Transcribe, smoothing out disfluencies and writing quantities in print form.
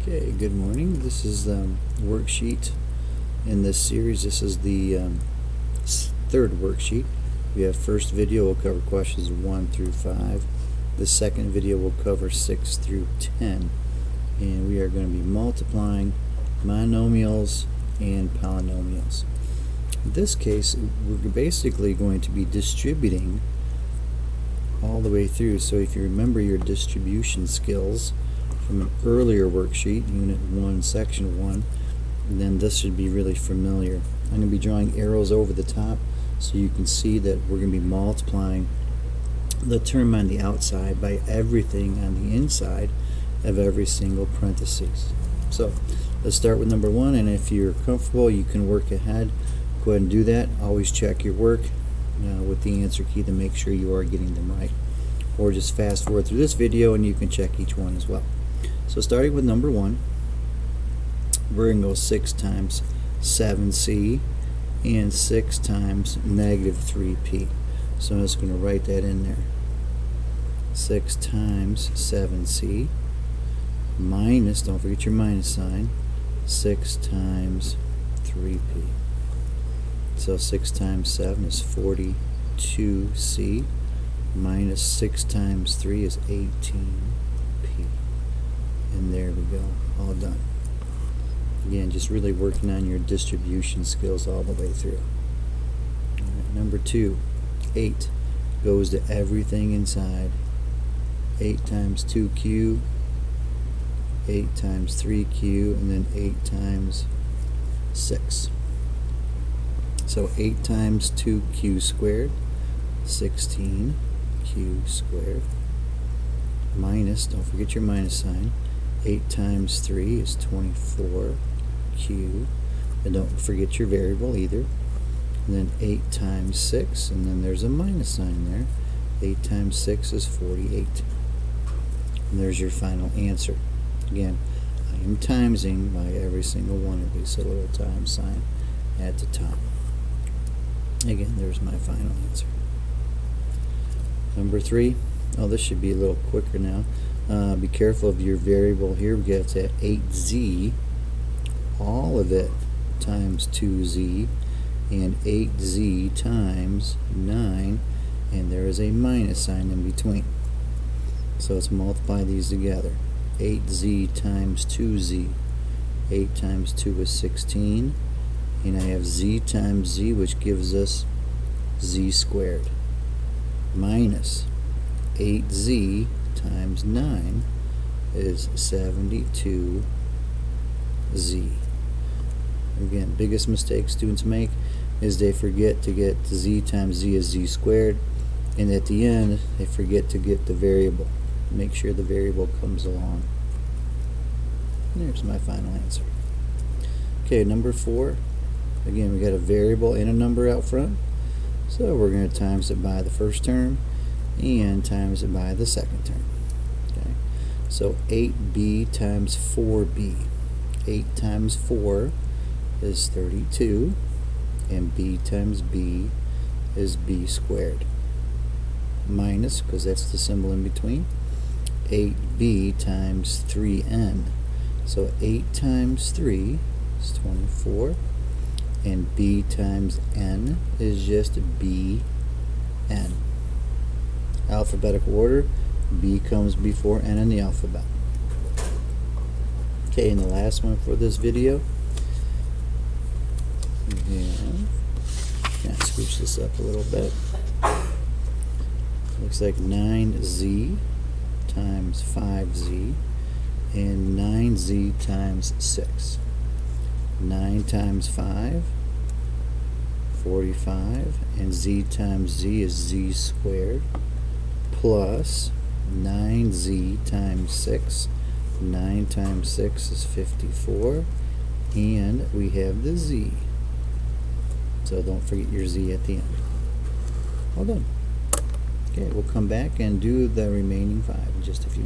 Okay, good morning. This is the worksheet in this series. This is the third worksheet. We have first video will cover questions 1 through 5. The second video will cover 6 through 10. And we are going to be multiplying monomials and polynomials. In this case, we're basically going to be distributing all the way through. So if you remember your distribution skills from an earlier worksheet, Unit 1, Section 1, then this should be really familiar. I'm going to be drawing arrows over the top so you can see that we're going to be multiplying the term on the outside by everything on the inside of every single parentheses. So let's start with number 1, and if you're comfortable you can work ahead. Go ahead and do that. Always check your work with the answer key to make sure you are getting them right. Or just fast forward through this video and you can check each one as well. So starting with number 1, we're going to go 6 times 7c and 6 times negative 3p. So I'm just going to write that in there. 6 times 7c minus, don't forget your minus sign, 6 times 3p. So 6 times 7 is 42c minus 6 times 3 is 18p. And there we go, all done. Again, just really working on your distribution skills all the way through. All right, number 2, 8 goes to everything inside. 8 times 2q, 8 times 3q, and then 8 times 6. So 8 times 2q squared, 16q squared, minus, don't forget your minus sign, 8 times 3 is 24q, and don't forget your variable either, and then 8 times 6, and then there's a minus sign there. 8 times 6 is 48, and there's your final answer. Again, I am timesing by every single one of these, so a little time sign at the top. Again, there's my final answer. Number 3, oh, this should be a little quicker now. Be careful of your variable here. We get to 8z, all of it times 2z, and 8z times 9, and there is a minus sign in between. So let's multiply these together. 8z times 2z. 8 times 2 is 16, and I have z times z, which gives us z squared, minus 8z times 9 is 72z. Again, biggest mistake students make is they forget to get z times z as z squared, and at the end they forget to get the variable. Make sure the variable comes along. There's my final answer. Okay, number 4. Again, we got a variable and a number out front, so we're going to times it by the first term and times it by the second term. Okay, so 8b times 4b. 8 times 4 is 32, and b times b is b squared, minus, because that's the symbol in between, 8b times 3n. So 8 times 3 is 24, and b times n is just bn. Alphabetical order, b comes before n in the alphabet. Okay, and the last one for this video. Again, kind of scooch this up a little bit. Looks like 9z times 5z and 9z times 6. 9 times 5, 45, and z times z is z squared, plus 9z times 6. 9 times 6 is 54, and we have the z. So don't forget your z at the end. All done. Okay, we'll come back and do the remaining 5 in just a few minutes.